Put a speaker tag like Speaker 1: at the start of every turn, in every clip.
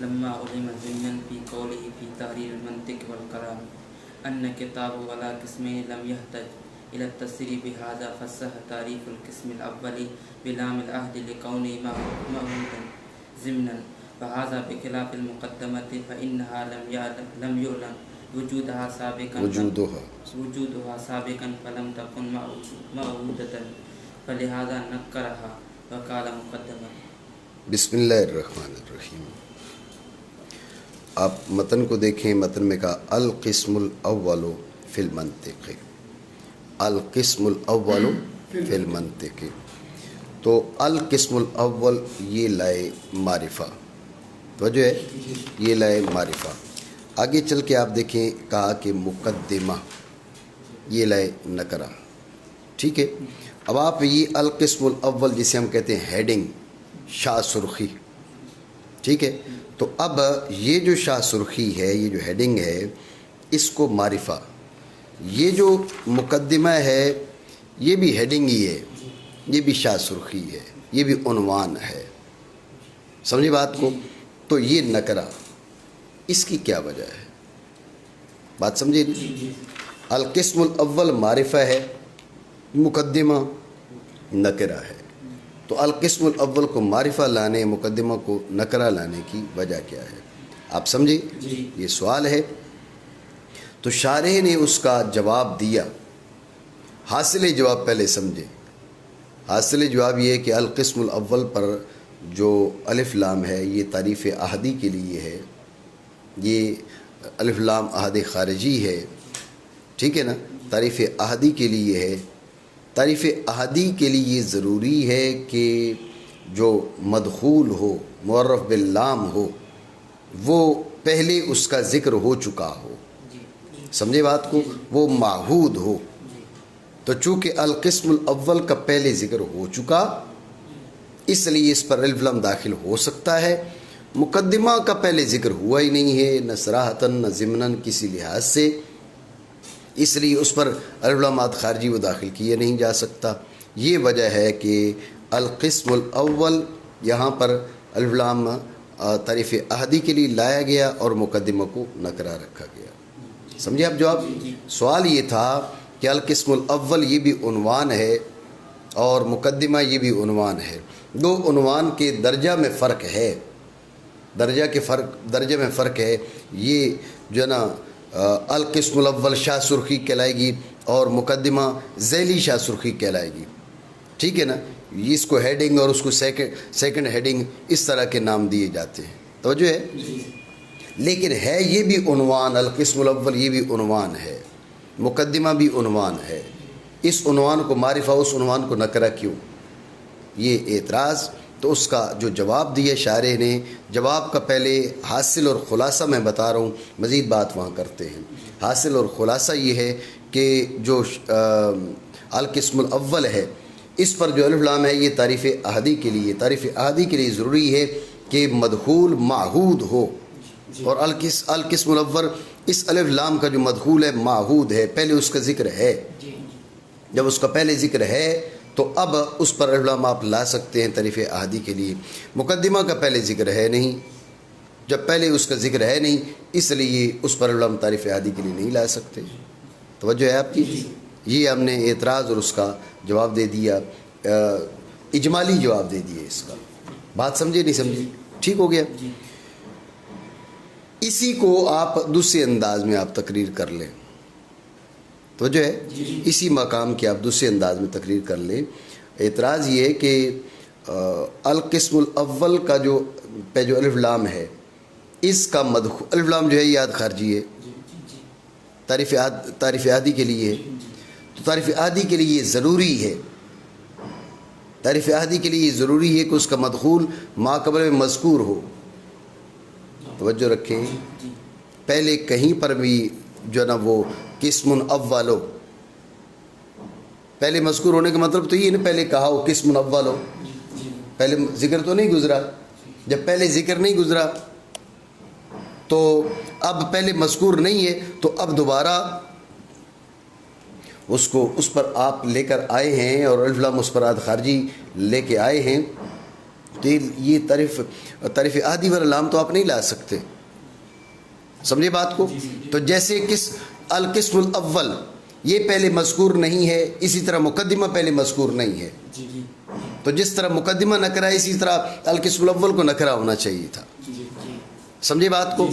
Speaker 1: لما علم ضمنا في قوله في تحرير المنطق والكلام أن كتاب ولا قسمين لم يحتج إلى التسريب بهذا فصح تعريف القسم الأول بلام العهد لكونه معهودا ضمنا وهذا بخلاف المقدمة فإنها لم يعلم وجودها سابقا فلم تكن معهودة فلهذا نكرها وقال مقدمة.
Speaker 2: بسم اللہ الرحمن الرحیم. آپ متن کو دیکھیں. متن میں کہا القسم الاول فی المنطق، القسم الاول فی المنطق. تو القسم الاول یہ لائے معرفہ، توجہ ہے، یہ لائے معرفہ. آگے چل کے آپ دیکھیں کہا کہ مقدمہ یہ لائے نکرہ. ٹھیک ہے. اب آپ یہ القسم الاول جسے ہم کہتے ہیں ہیڈنگ، شاہ سرخی، ٹھیک ہے. تو اب یہ جو شاہ سرخی ہے، یہ جو ہیڈنگ ہے، اس کو معرفہ، یہ جو مقدمہ ہے یہ بھی ہیڈنگ ہی ہے، یہ بھی شاہ سرخی ہے، یہ بھی عنوان ہے. سمجھے بات کو؟ تو یہ نکرہ، اس کی کیا وجہ ہے؟ بات سمجھے؟ القسم الاول معرفہ ہے، مقدمہ نکرہ ہے. تو القسم الاول کو معرفہ لانے، مقدمہ کو نکرہ لانے کی وجہ کیا ہے؟ آپ سمجھے؟ یہ سوال ہے. تو شارح نے اس کا جواب دیا. حاصل جواب پہلے سمجھے. حاصل جواب یہ ہے کہ القسم الاول پر جو الف لام ہے یہ تعریف احدی کے لیے ہے. یہ الف لام احد خارجی ہے، ٹھیک ہے نا، تعریف احدی کے لیے ہے. تعریف احدی کے لیے ضروری ہے کہ جو مدخول ہو، معرف باللام ہو، وہ پہلے اس کا ذکر ہو چکا ہو. سمجھے بات کو؟ وہ معہود ہو. تو چونکہ القسم الاول کا پہلے ذکر ہو چکا، اس لیے اس پر الف لام داخل ہو سکتا ہے. مقدمہ کا پہلے ذکر ہوا ہی نہیں ہے، نہ صراحتاً نہ ضمناً کسی لحاظ سے، اس لیے اس پر الف لامات خارجی وہ داخل کیا نہیں جا سکتا. یہ وجہ ہے کہ القسم الاول یہاں پر الف لام تعریف احدی کے لیے لایا گیا اور مقدمہ کو نکرہ رکھا گیا. سمجھے آپ جواب؟ سوال یہ تھا کہ القسم الاول یہ بھی عنوان ہے اور مقدمہ یہ بھی عنوان ہے. دو عنوان کے درجہ میں فرق ہے، درجے میں فرق ہے. یہ جو ہے نا القسم الاول شاہ سرخی کہلائے گی اور مقدمہ ذیلی شاہ سرخی کہلائے گی. ٹھیک ہے نا. اس کو ہیڈنگ اور اس کو سیکنڈ ہیڈنگ اس طرح کے نام دیے جاتے ہیں. توجہ ہے؟ لیکن ہے یہ بھی عنوان. القسم الاول یہ بھی عنوان ہے، مقدمہ بھی عنوان ہے. اس عنوان کو معرفہ، اس عنوان کو نکرہ کیوں؟ یہ اعتراض. تو اس کا جو جواب دیا شارح نے، جواب کا پہلے حاصل اور خلاصہ میں بتا رہا ہوں، مزید بات وہاں کرتے ہیں. حاصل اور خلاصہ یہ ہے کہ جو القسم الاول ہے اس پر جو الف لام ہے یہ تعریف احدی کے لیے، تعریف احدی کے لیے ضروری ہے کہ مدخول معہود ہو. اور القسم الاول اس الف لام کا جو مدخول ہے معہود ہے، پہلے اس کا ذکر ہے. جب اس کا پہلے ذکر ہے تو اب اس پر الف لام آپ لا سکتے ہیں تعریف احدی کے لیے. مقدمہ کا پہلے ذکر ہے نہیں، جب پہلے اس کا ذکر ہے نہیں اس لیے اس پر الف لام تعریف احدی کے لیے نہیں لا سکتے. توجہ ہے آپ کی؟ یہ ہم نے اعتراض اور اس کا جواب دے دیا، اجمالی جواب دے دیا اس کا. بات سمجھے نہیں سمجھے؟ ٹھیک ہو گیا. اسی کو آپ دوسرے انداز میں آپ تقریر کر لیں. تو جو ہے اسی مقام کی آپ دوسرے انداز میں تقریر کر لیں. اعتراض یہ ہے کہ القسم الاول کا جو الف لام ہے اس کا مدخول، الف لام جو ہے یہ خارجی ہے، تعریف احدی کے لیے ہے. تو تعریف احدی کے لیے ضروری ہے، تعریف احدی کے لیے ضروری ہے کہ اس کا مدخول ما قبل میں مذکور ہو. توجہ رکھیں، پہلے کہیں پر بھی جو ہے نا وہ قسم اول ہو، پہلے مذکور ہونے کا مطلب تو یہ نہیں پہلے کہا ہو قسم اول ہو، پہلے ذکر تو نہیں گزرا. جب پہلے ذکر نہیں گزرا تو اب پہلے مذکور نہیں ہے تو اب دوبارہ اس پر آپ لے کر آئے ہیں اور الف لام اس پر خارجی لے کے آئے ہیں. تو یہ تعریف عہدی والا لام تو آپ نہیں لا سکتے، سمجھے بات کو؟ تو جیسے القسم الاول یہ پہلے مذکور نہیں ہے، اسی طرح مقدمہ پہلے مذکور نہیں ہے، تو جس طرح مقدمہ نکرہ اسی طرح القسم الاول کو نکرہ ہونا چاہیے تھا، سمجھے بات کو؟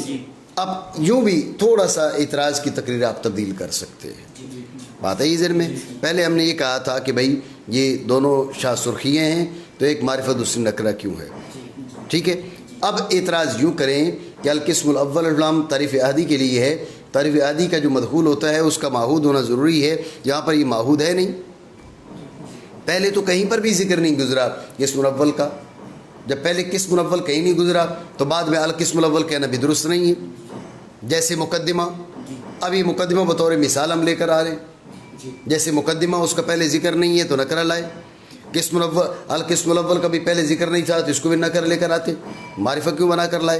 Speaker 2: اب یوں بھی تھوڑا سا اعتراض کی تقریر آپ تبدیل کر سکتے ہیں، بات ہے یہ ذہن میں۔ پہلے ہم نے یہ کہا تھا کہ بھائی یہ دونوں شاہ سرخیاں ہیں تو ایک معرفت دوسری نکرہ کیوں ہے، ٹھیک ہے۔ اب اعتراض یوں کریں کہ القسم الاول الفلام تعریف عہدی کے لیے ہے، تعریف عہدی کا جو مدخول ہوتا ہے اس کا معہود ہونا ضروری ہے، یہاں پر یہ معہود ہے نہیں، پہلے تو کہیں پر بھی ذکر نہیں گزرا قسم الاول کا، جب پہلے قسم الاول کہیں نہیں گزرا تو بعد میں القسم الاول کہنا بھی درست نہیں ہے۔ جیسے مقدمہ، اب یہ مقدمہ بطور مثال ہم لے کر آ رہے ہیں، جیسے مقدمہ اس کا پہلے ذکر نہیں ہے تو نکرہ لائے، قسم الاول القسم الاول کا بھی پہلے ذکر نہیں تھا تو اس کو بھی نکرہ لے کر آتے، معرفہ کیوں بنا کر لائے؟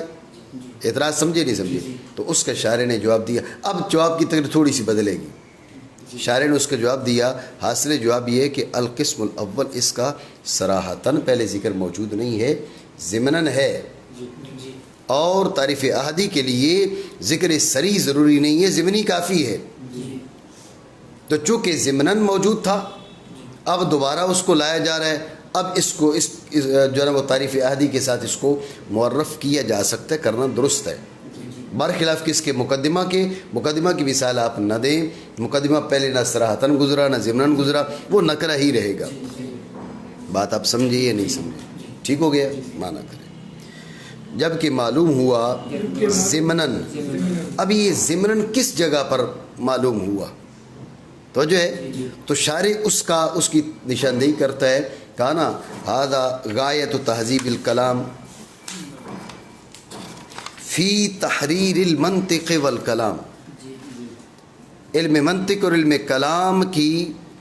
Speaker 2: اعتراض سمجھے نہیں سمجھے؟ تو اس کا شارح نے جواب دیا، اب جواب کی تقریر تھوڑی سی بدلے گی، شارح نے اس کا جواب دیا، حاصل جواب یہ ہے کہ القسم الاول اس کا صراحتاً پہلے ذکر موجود نہیں ہے، ضمناً ہے، اور تعریف عہدی کے لیے ذکر سری ضروری نہیں ہے، ضمنی کافی ہے، تو چونکہ ضمناً موجود تھا اب دوبارہ اس کو لایا جا رہا ہے، اب اس کو اس جو ہے نا وہ تعریف عہدی کے ساتھ اس کو معرف کیا جا سکتا ہے، کرنا درست ہے، برخلاف کس کے؟ مقدمہ کے۔ مقدمہ کی مثال آپ نہ دیں، مقدمہ پہلے نہ صراحتاً گزرا نہ ضمناً گزرا، وہ نکرہ ہی رہے گا، بات آپ سمجھے یا نہیں سمجھے؟ ٹھیک ہو گیا؟ معنی کریں۔ جب کہ معلوم ہوا ضمناً، اب یہ ضمناً کس جگہ پر معلوم ہوا تو جو ہے تو شارح اس کی نشاندہی کرتا ہے، کہا نا ھذا غایۃ تہذیب الکلام فی تحریر المنطق والکلام، علم منطق اور علم کلام کی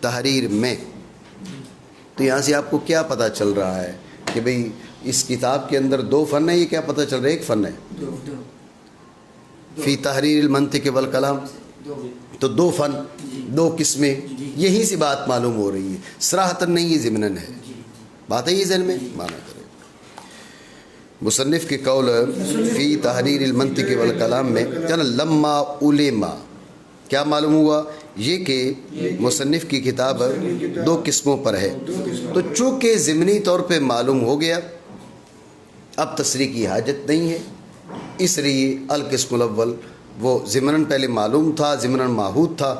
Speaker 2: تحریر میں۔ تو یہاں سے آپ کو کیا پتہ چل رہا ہے کہ بھئی اس کتاب کے اندر دو فن ہے، یہ کیا پتہ چل رہا ہے؟ ایک فن ہے فی تحریر المنطق والکلام، تو دو فن، دو قسمیں، یہیں سے بات معلوم ہو رہی ہے، صراحتاً نہیں، یہ ضمناً ہے، بات ہے یہ ذہن میں؟ معنی کریں۔ مصنف کے قول فی تحریر المنطق والکلام میں کہنا لما علما، کیا معلوم ہوا؟ یہ کہ مصنف کی کتاب دو قسموں پر ہے، تو چونکہ ضمنی طور پہ معلوم ہو گیا اب تصریح کی حاجت نہیں ہے، اس لیے القسم الاول وہ ضمناً پہلے معلوم تھا، ضمناً معہود تھا،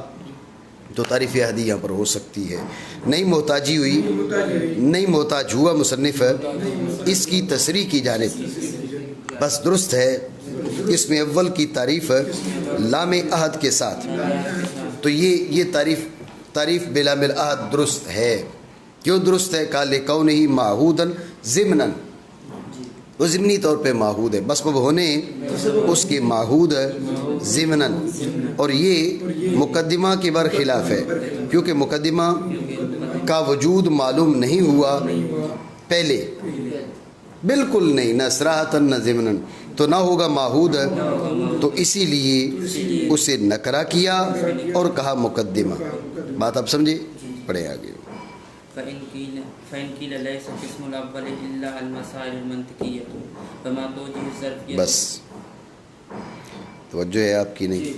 Speaker 2: تو تعریف عہدی یہاں پر ہو سکتی ہے، نہیں محتاجی ہوئی، نہیں محتاج ہوا مصنف اس کی تصریح کی جانب، بس درست ہے اسم اول کی تعریف لام عہد کے ساتھ، تو یہ تعریف بلام العہد درست ہے۔ کیوں درست ہے؟ قال لکونہ معہوداً ضمناً، وہ ضمنی طور پہ معہود ہے، بس وہ ہونے اس کے معہود ضمناً، اور یہ مقدمہ کے برخلاف ہے، کیونکہ مقدمہ کا وجود معلوم نہیں ہوا پہلے، بالکل نہیں، نہ صراحتاً نہ ضمناً، تو نہ ہوگا معہود، تو اسی لیے اسے نکرہ کیا اور کہا مقدمہ، بات آپ سمجھے؟ پڑھے آگے۔
Speaker 1: فإن قيل ليس القسم الأول إلا المسائل المنطقية فما توجه الظرفية،
Speaker 2: بس توجہ ہے آپ کی نہیں۔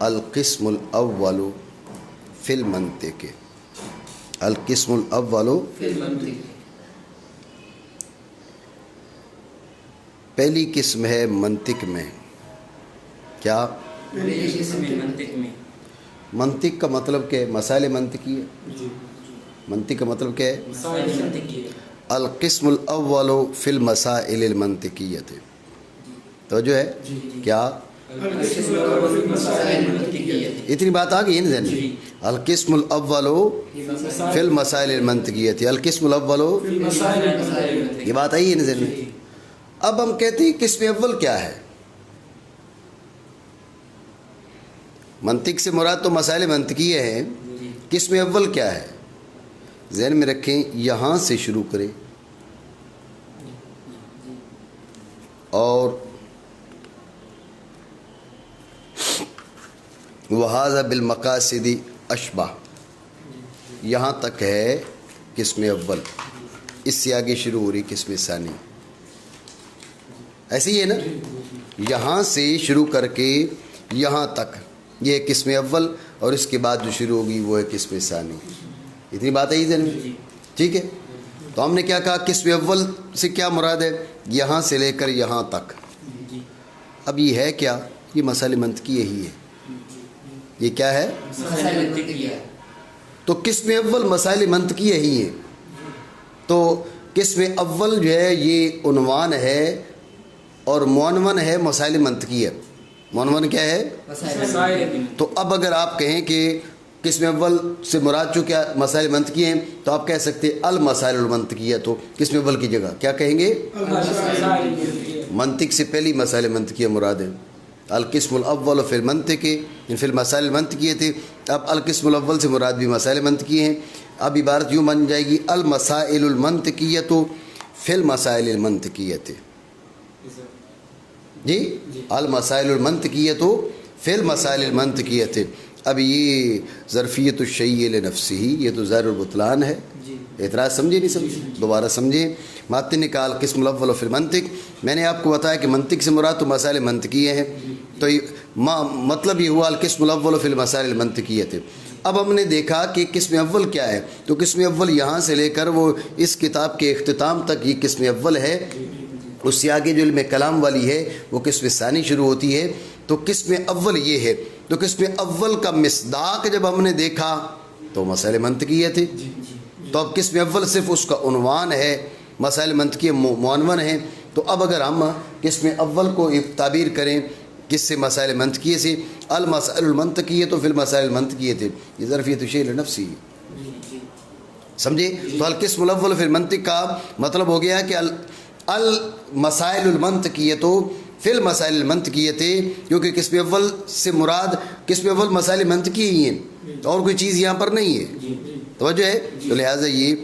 Speaker 2: القسم الاول فی المنطق، القسم الاول فی المنطق، پہلی قسم ہے منطق میں، کیا؟
Speaker 1: پہلی قسم ہے منطق میں۔
Speaker 2: منطق کا مطلب کیا ہے؟ مسائل منطقی ہے، منطق کا مطلب کیا ہے؟
Speaker 1: مسائل منطقی ہے۔
Speaker 2: القسم الاول فی المسائل المنطقیۃ، تو جو ہے کیا؟ اتنی بات آ گئی ہے نا ذہن میں؟ القسم الاول فی المسائل المنطقیۃ، القسم الاول، یہ بات آئی ہے نا ذہن میں؟ اب ہم کہتے ہیں قسم اول کیا ہے؟ منطق سے مراد تو مسائل منطقیہ ہیں، قسم اول کیا ہے؟ ذہن میں رکھیں، یہاں سے شروع کریں اور وَهَذَا بِالْمَقَاصِدِ أَشْبَهُ، یہاں تک ہے قسم اول، اس سے آگے شروع ہو رہی قسم ثانی، ایسے ہی ہے نا، یہاں سے شروع کر کے یہاں تک یہ قسم اول، اور اس کے بعد جو شروع ہوگی وہ ہے قسم ثانی. اتنی بات ہے ذہن میں؟ ٹھیک ہے. تو ہم نے کیا کہا، قسم اول سے کیا مراد ہے؟ یہاں سے لے کر یہاں تک. اب یہ ہے کیا؟ یہ مسائل منطقی یہی ہے. یہ کیا ہے؟ تو قسم اول مسائل منطقی یہی ہے. تو قسم اول جو ہے یہ عنوان ہے اور معنون ہے مسائل منطقی ہے. معنون کیا ہے؟ تو اب اگر آپ کہیں کہ قسم اول سے مراد جو کیا مسائل منطقی ہیں، تو آپ کہہ سکتے المسائل المنطقیہ. تو قسم اول کی جگہ کیا کہیں گے؟ منطق سے پہلی مسائل منطقیہ مراد ہے. القسم الاول فی المنطق فی المسائل المنطقیہ تھے. اب القسم الاول سے مراد بھی مسائل منطقی ہیں. اب عبارت یوں بن جائے گی، المسائل المنطقیہ فی المسائل المنطقیہ. جی، المسائل المنطقیہ فی المسائل المنطقیہ. اب یہ ظرفیت الشیء لنفسہ، یہ تو ظاہر البطلان ہے. اعتراض سمجھے نہیں سمجھے؟ دوبارہ سمجھیں. ماتن نے کہا القسم الاول فی المنطق. میں نے آپ کو بتایا کہ منطق سے مراد تو مسائل منطقیہ ہیں. تو مطلب یہ ہوا القسم الاول فی المسائل المنطقیہ. اب ہم نے دیکھا کہ قسم اول کیا ہے. تو قسم اول یہاں سے لے کر وہ اس کتاب کے اختتام تک یہ قسم اول ہے. اس سے آگے جو علم کلام والی ہے وہ قسم ثانی شروع ہوتی ہے. تو قسم اول یہ ہے. تو قسم اول کا مصداق جب ہم نے دیکھا تو مسائل منطقیہ تھے. تو اب قسم اول صرف اس کا عنوان ہے، مسائل منطقیہ معنون ہے. تو اب اگر ہم قسم اول کو تعبیر کریں کس سے؟ مسائل منطقیہ سے. المسائل المنطقیہ تو فی المسائل المنطقیہ تھے. یہ ظرفیت الشیء لنفسہ. سمجھے؟ تو القسم الاول فی المنطق کا مطلب ہو گیا کہ المسائل المنطقیہ تو فی المسائل المنطقیہ تھے، کیونکہ قسم اول سے مراد قسم اول مسائل منطقی ہی ہیں، اور کوئی چیز یہاں پر نہیں ہے. توجہ ہے؟ تو لہٰذا یہ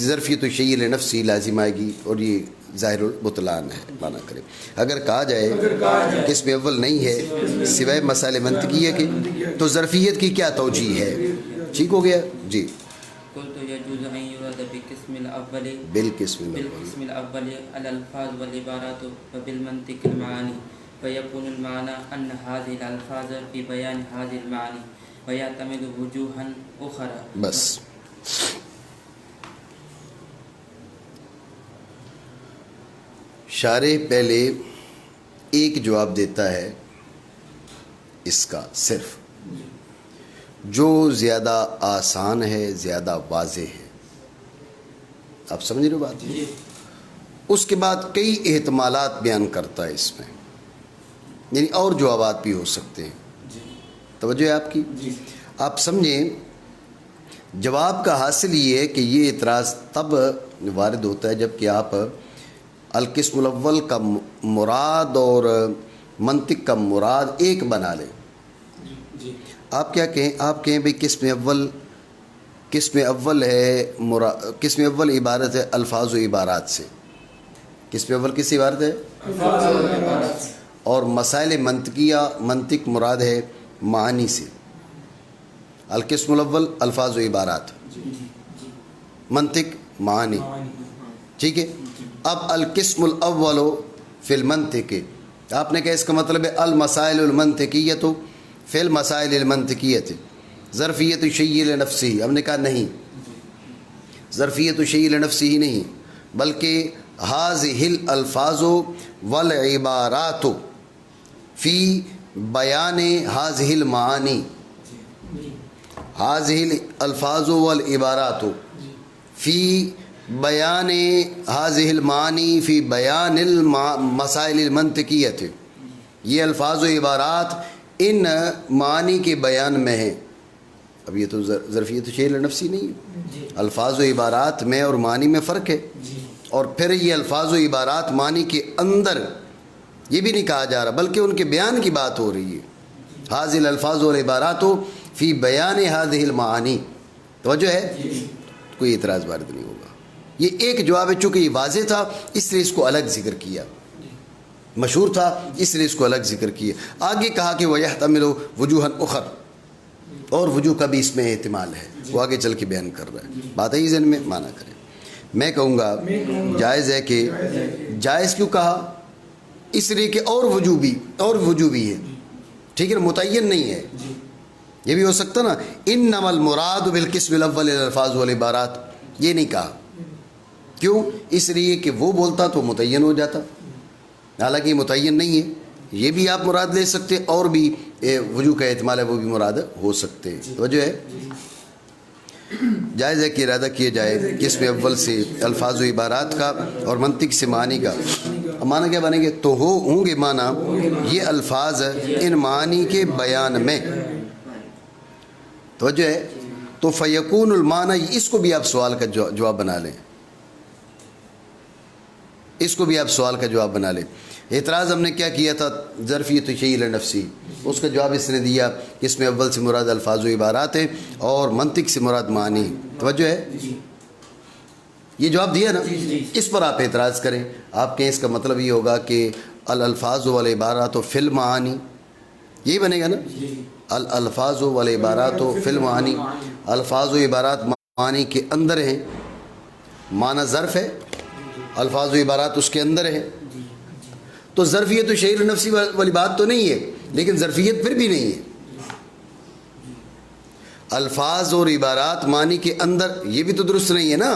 Speaker 2: ظرفیت الشیء لنفسہ لازم آئے گی، اور یہ ظاہر البطلان ہے مانا کرے. اگر کہا جائے قسم اول نہیں ہے سوائے مسائل منطقیہ کے، تو ظرفیت کی کیا توجیہ ہے؟ ٹھیک ہو گیا جی.
Speaker 1: قلت يجوز أن يراد بالقسم الأول
Speaker 2: بالقسم
Speaker 1: الأول الألفاظ والعبارات وبالمنطق المعاني، فيكون المعنى أن هذه الألفاظ في بيان هذه المعاني ويعتمد وجوها أخرى.
Speaker 2: بس شارح پہلے ایک جواب دیتا ہے اس کا، صرف جو زیادہ آسان ہے، زیادہ واضح ہے. آپ سمجھ رہے ہو بات؟ اس کے بعد کئی احتمالات بیان کرتا ہے اس میں، یعنی اور جوابات بھی ہو سکتے ہیں. توجہ ہے آپ کی؟ آپ سمجھیں، جواب کا حاصل یہ ہے کہ یہ اعتراض تب وارد ہوتا ہے جب کہ آپ القسم الاول کا مراد اور منطق کا مراد ایک بنا لیں. آپ کیا کہیں؟ آپ کہیں بھئی قسم اول ہے قسم اول عبارت ہے الفاظ و عبارات سے. قسم اول کس سے عبارت ہے؟ الفاظ و عبارات سے. اور مسائل منطقیہ منطق مراد ہے معانی سے. القسم الاول الفاظ و عبارات، منطق معانی. ٹھیک ہے. اب القسم الاول فی المنطق، آپ نے کہا اس کا مطلب ہے المسائل المنطقیہ فی المسائل المنطقیہ. ظرفیت الشیء لنفسہ. ہم نے کہا نہیں، ظرفیت الشیء لنفسہ ہی نہیں، بلکہ هذه الالفاظ والعبارات فی بیان هذه المعانی. هذه الالفاظ والعبارات فی بیان هذه المعانی فی بیان المسائل المنطقیہ. یہ الفاظ و عبارات ان معانی کے بیان میں ہیں. اب یہ تو ظرفیت الشیء لنفسہ نہیں ہے. الفاظ و عبارات میں اور معنی میں فرق ہے. اور پھر یہ الفاظ و عبارات معنی کے اندر یہ بھی نہیں کہا جا رہا، بلکہ ان کے بیان کی بات ہو رہی ہے. هذه الالفاظ والعبارات فی بیان هذه المعانی. توجہ ہے؟ کوئی اعتراض وارد نہیں ہوگا. یہ ایک جواب ہے، چونکہ یہ واضح تھا اس لیے اس کو الگ ذکر کیا، مشہور تھا اس لیے اس کو الگ ذکر کیا. آگے کہا کہ وَيَحْتَمِلُ وُجُوهًا أُخَرَ، اور وجوہ کا بھی اس میں احتمال ہے، وہ آگے چل کے بیان کر رہا ہے. بات ہے ذہن میں مانا کریں. میں کہوں گا جائز ہے کہ جائز کیوں کہا؟ اس لیے کہ اور وجوہ بھی ہے، ٹھیک ہے نا، متعین نہیں ہے. یہ بھی ہو سکتا نا انما المراد بالقسم الاول الالفاظ والعبارات، یہ نہیں کہا. کیوں؟ اس لیے کہ وہ بولتا تو متعین ہو جاتا، حالانکہ یہ متعین نہیں ہے. یہ بھی آپ مراد لے سکتے، اور بھی وجوہ کا احتمال ہے وہ بھی مراد ہو سکتے ہیں. وجہ ہے جائز ہے کہ ارادہ کیا جائے قسم اول سے الفاظ و عبارات کا اور منطق سے معنی کا. معنی کیا بنیں گے؟ تو ہوں گے معنی یہ الفاظ ان معنی کے بیان میں. توجہ ہے. تو فیکون المعنی، اس کو بھی آپ سوال کا جواب بنا لیں، اس کو بھی آپ سوال کا جواب بنا لیں. اعتراض ہم نے کیا کیا تھا؟ ظرفیت شیء لنفسی، اس کا جواب اس نے دیا کہ اس میں اول سے مراد الفاظ و عبارات ہیں اور منطق سے مراد معنی. توجہ ہے، یہ جواب دیا نا. اس پر آپ اعتراض کریں، آپ کہیں اس کا مطلب یہ ہوگا کہ الالفاظ والعبارات فی المعانی، یہی بنے گا نا. الالفاظ والعبارات فی المعانی، الفاظ و عبارات معنی کے اندر ہیں. معنی ظرف ہے، الفاظ و عبارات اس کے اندر ہیں. تو ظرفیت و شیء نفسی والی بات تو نہیں ہے، لیکن ظرفیت پھر بھی نہیں ہے. الفاظ اور عبارات معنی کے اندر، یہ بھی تو درست نہیں ہے نا.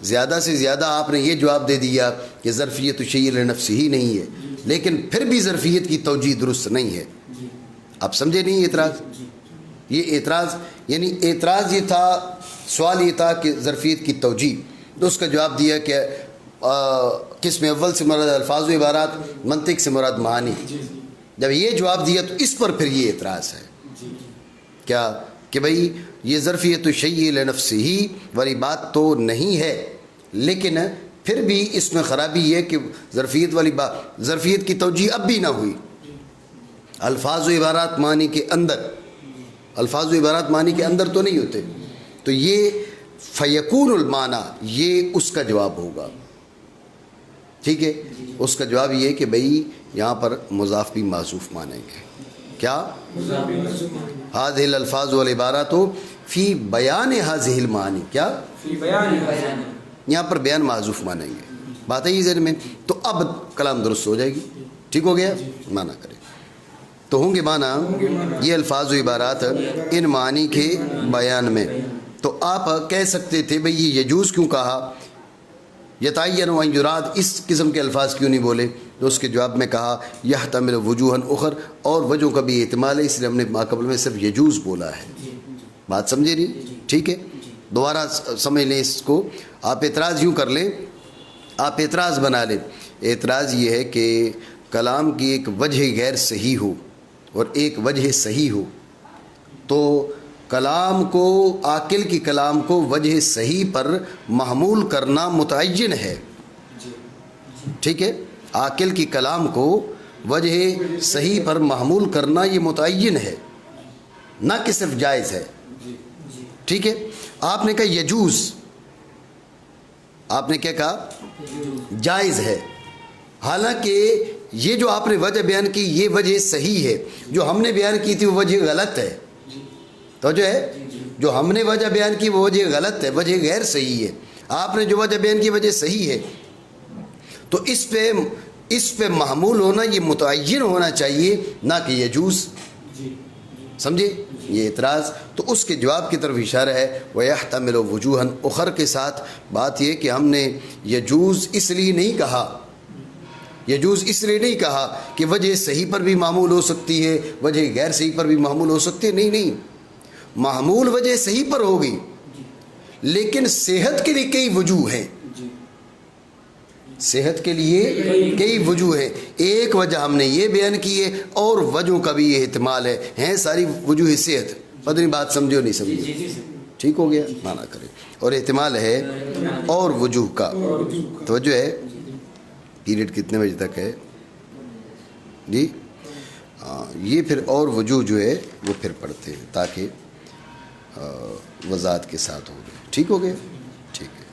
Speaker 2: زیادہ سے زیادہ آپ نے یہ جواب دے دیا کہ ظرفیت و شیء نفسی ہی نہیں ہے، لیکن پھر بھی ظرفیت کی توجیہ درست نہیں ہے. آپ سمجھے نہیں اعتراض؟ یہ اعتراض یعنی اعتراض یہ تھا، سوال یہ تھا کہ ظرفیت کی توجیہ، تو اس کا جواب دیا کہ قسم اول سے مراد الفاظ و عبارات، منطق سے مراد معانی. جب یہ جواب دیا تو اس پر پھر یہ اعتراض ہے کیا کہ بھئی یہ ظرفیت الشیء لنفسہ والی بات تو نہیں ہے، لیکن پھر بھی اس میں خرابی یہ کہ ظرفیت والی بات، ظرفیت کی توجیہ اب بھی نہ ہوئی. الفاظ و عبارات معنی کے اندر، الفاظ و عبارات معنی کے اندر تو نہیں ہوتے. تو یہ فیکون المعنی، یہ اس کا جواب ہوگا. ٹھیک ہے، اس کا جواب یہ کہ بھئی یہاں پر مضاف بھی معذوف مانیں گے. کیا؟ هذه الالفاظ والعبارات فی بیان هذه المعانی، کیا؟ یہاں پر بیان معذوف مانیں گے. بات ہے یہ ذہن میں. تو اب کلام درست ہو جائے گی. ٹھیک ہو گیا؟ مانا کریں تو ہوں گے مانا یہ الفاظ و عبارات ان معانی کے بیان میں. تو آپ کہہ سکتے تھے بھئی یہ یجوز کیوں کہا، یتعین و یراد اس قسم کے الفاظ کیوں نہیں بولے؟ تو اس کے جواب میں کہا یحتمل وجوہا اخر، اور وجہ کا بھی احتمال ہے، اس لیے ہم نے ماقبل میں صرف یجوز بولا ہے. بات سمجھے نہیں؟ ٹھیک ہے، دوبارہ سمجھ لیں اس کو. آپ اعتراض یوں کر لیں، آپ اعتراض بنا لیں. اعتراض یہ ہے کہ کلام کی ایک وجہ غیر صحیح ہو اور ایک وجہ صحیح ہو، تو کلام کو، عاقل کی کلام کو وجہ صحیح پر محمول کرنا متعین ہے. ٹھیک ہے، عاقل کی کلام کو وجہ صحیح پر محمول کرنا یہ متعین ہے، نہ کہ صرف جائز ہے. ٹھیک ہے، آپ نے کہا یجوز، آپ نے کیا کہا؟ جائز ہے. حالانکہ یہ جو آپ نے وجہ بیان کی یہ وجہ صحیح ہے، جو ہم نے بیان کی تھی وہ وجہ غلط ہے. تو جو ہے جو ہم نے وجہ بیان کی وہ وجہ غلط ہے، وجہ غیر صحیح ہے. آپ نے جو وجہ بیان کی وجہ صحیح ہے، تو اس پہ محمول ہونا یہ متعین ہونا چاہیے، نہ کہ یجوز. سمجھے یہ اعتراض؟ تو اس کے جواب کی طرف اشارہ ہے وَيَحْتَمِلُ وُجُوهًا اخر کے ساتھ. بات یہ کہ ہم نے یجوز اس لیے نہیں کہا، یجوز اس لیے نہیں کہا کہ وجہ صحیح پر بھی معمول ہو سکتی ہے، وجہ غیر صحیح پر بھی معمول ہو سکتی ہے. نہیں، معمول وجہ صحیح پر ہوگی، لیکن صحت کے لیے کئی وجوہ ہیں. صحت کے لیے کئی وجوہ ہیں. ایک وجہ ہم نے یہ بیان کی ہے، اور وجہوں کا بھی یہ احتمال ہے، ہیں ساری وجوہ صحت. پتہ نہیں بات سمجھو نہیں سمجھو. ٹھیک ہو گیا؟ مانا کریں. اور احتمال ہے اور وجوہ کا. توجہ ہے. پیریڈ کتنے بجے تک ہے جی؟ یہ پھر اور وجوہ جو ہے وہ پھر پڑھتے ہیں تاکہ وضاحت کے ساتھ ہو گئے. ٹھیک ہو گیا؟ ٹھیک ہے.